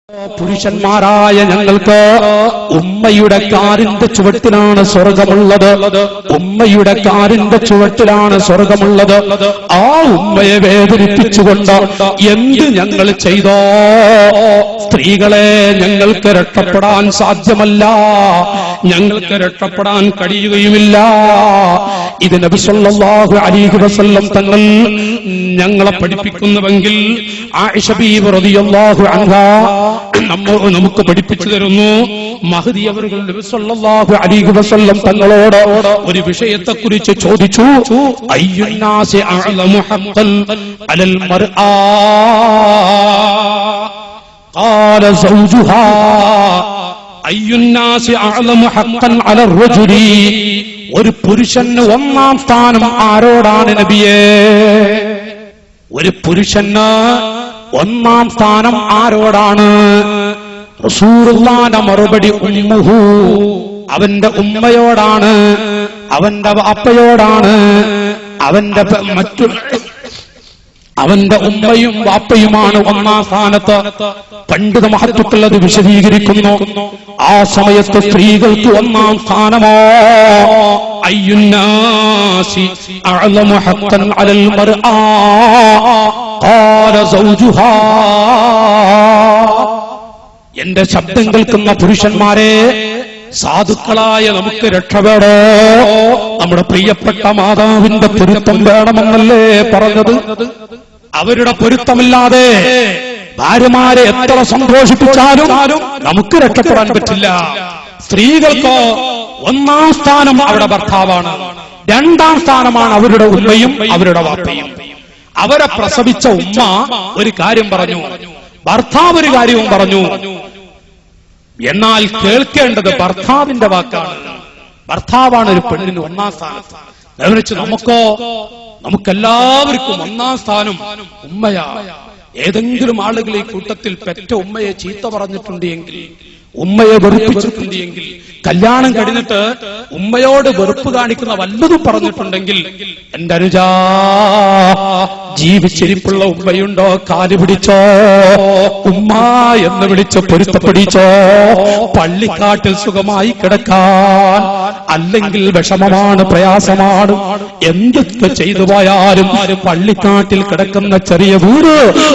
പുരുഷന്മാരായ ഞങ്ങൾക്ക് ഉമ്മയുടെ കാലിന്റെ ചുവട്ടിലാണ് സ്വർഗമുള്ളത്. ഉമ്മയുടെ കാലിന്റെ ചുവട്ടിലാണ് സ്വർഗമുള്ളത്. ആ ഉമ്മയെ വേദനിപ്പിച്ചുകൊണ്ട് എന്ത് ഞങ്ങൾ ചെയ്തോ സ്ത്രീകളെ ഞങ്ങൾക്ക് രക്ഷപ്പെടാൻ സാധ്യമല്ല, ഞങ്ങൾക്ക് രക്ഷപ്പെടാൻ കഴിയുകയുമില്ല. ഇത് നബി സല്ലല്ലാഹു അലൈഹി വസല്ലം തങ്ങൾ ഞങ്ങളെ പഠിപ്പിക്കുന്നുവെങ്കിൽ ആയിഷ ബീവി റളിയല്ലാഹു അൻഹാ നമുക്ക് പഠിപ്പിച്ചു തരുന്നു. മഹദി അവர்கள் നബി സല്ലല്ലാഹു അലൈഹി വസല്ലം തങ്ങളോട് ഒരു വിഷയത്തെക്കുറിച്ച് ചോദിച്ചു. അയ്യുന്നാസി അഅലമു ഹഖ്ഖൻ അലൽ മർആ ഖാല സൗജുഹാ അയ്യുന്നാസി അഅലമു ഹഖ്ഖൻ അലർ റജുലി. ഒരു പുരുഷന് ഒന്നാം സ്ഥാനം ആരോടാണ് നബിയേ? ഒരു പുരുഷന് ഒന്നാം സ്ഥാനം ആരോടാണ്? റസൂലുള്ളാഹിന്റെ മറുപടി ഉമ്മുഹു, അവന്റെ ഉമ്മയോടാണ്, അവന്റെ വാപ്പയോടാണ്. അവന്റെ ഉമ്മയും വാപ്പയുമാണ് ഒന്നാം സ്ഥാനത്ത്. പണ്ഡിത മഹത്തുക്കൾ അത് വിശദീകരിക്കുന്നു. ആ സമയത്ത് സ്ത്രീകൾക്ക് ഒന്നാം സ്ഥാനമോ? അയ്യുന്നാസി അഅലമു ഹഖ്ഖൻ അലൽ മർആ ഖാല സൗജുഹാ. എന്റെ ശബ്ദം കേൾക്കുന്ന പുരുഷന്മാരെ, സാധുക്കളായ നമുക്ക് രക്ഷപ്പെടോ? നമ്മുടെ പ്രിയപ്പെട്ട മാതാവിന്റെ പൊരുത്തം വേണമെന്നല്ലേ പറഞ്ഞത്? അവരുടെ പൊരുത്തമില്ലാതെ ഭാര്യമാരെ എത്ര സന്തോഷിപ്പിച്ചാലും നമുക്ക് രക്ഷപ്പെടാൻ പറ്റില്ല. സ്ത്രീകൾക്ക് ഒന്നാം സ്ഥാനം അവരുടെ ഭർത്താവാണ്, രണ്ടാം സ്ഥാനമാണ് അവരുടെ ഉമ്മയും അവരുടെ വാപ്പയും. അവരെ പ്രസവിച്ച ഉമ്മ ഒരു കാര്യം പറഞ്ഞു, ഭർത്താവ് ഒരു കാര്യവും പറഞ്ഞു. എന്നാൽ കേൾക്കേണ്ടത് ഭർത്താവിന്റെ വാക്കാണ്. ഭർത്താവാണ് ഒരു പെണ്ണിന് ഒന്നാം സ്ഥാനത്ത്. വിവരിച്ച് നമുക്കെല്ലാവർക്കും ഒന്നാം സ്ഥാനം ഉമ്മയാ. ഏതെങ്കിലും ആളുകൾ ഈ കൂട്ടത്തിൽ പെറ്റ ഉമ്മയെ ചീത്ത പറഞ്ഞിട്ടുണ്ട് എങ്കിൽ, ഉമ്മയെ വെറുപ്പിച്ചിട്ടുണ്ട് എങ്കിൽ, കല്യാണം കഴിഞ്ഞിട്ട് ഉമ്മയോട് വെറുപ്പ് കാണിക്കുന്ന വല്ലതും പറഞ്ഞിട്ടുണ്ടെങ്കിൽ, എന്റെ അനുജാ, ജീവിച്ചിരിപ്പുള്ള ഉമ്മയുണ്ടോ? കാല് പിടിച്ചോ, ഉമ്മ എന്ന് വിളിച്ച് പൊരുത്തപ്പെടിച്ചോ. പള്ളിക്കാട്ടിൽ സുഖമായി കിടക്കാൻ, അല്ലെങ്കിൽ വിഷമമാണ്, പ്രയാസമാണ്, എന്തൊക്കെ ചെയ്തു പോയാലും പള്ളിക്കാട്ടിൽ കിടക്കുന്ന ചെറിയ വീട്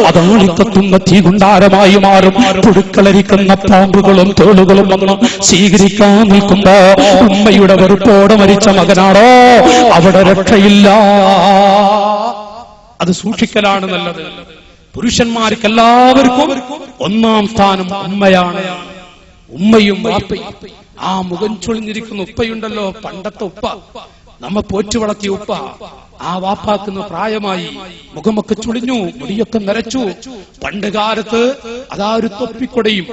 അതാളിക്കത്തുന്ന തീകുണ്ടാരമായി മാറും. പുഴുക്കളരിക്കുന്ന പാമ്പുകളും തോളുകളും വന്ന് സ്വീകരിക്കാൻ നിൽക്കുമ്പോ ഉമ്മയുടെ വെറുപ്പോടെ മരിച്ച മകനാണോ? അവിടെ രക്ഷയില്ല. അത് സൂക്ഷിക്കലാണ് നല്ലത്. പുരുഷന്മാർക്ക് എല്ലാവർക്കും ഒന്നാം സ്ഥാനം ഉമ്മയാണ്. ഉമ്മയും വാപ്പയും. ആ മുഖം ചൊളിഞ്ഞിരിക്കുന്ന ഉപ്പയുണ്ടല്ലോ, പണ്ടത്തെ ഉപ്പ, നമ്മ പോറ്റു വളർത്തിയ ഉപ്പ. ആ വാപ്പാക്കുന്ന പ്രായമായി, മുഖമൊക്കെ ചുളിഞ്ഞു, മുടിയൊക്കെ നരച്ചു. പണ്ട് കാലത്ത് അതാ ഒരു തൊപ്പിക്കൊടയും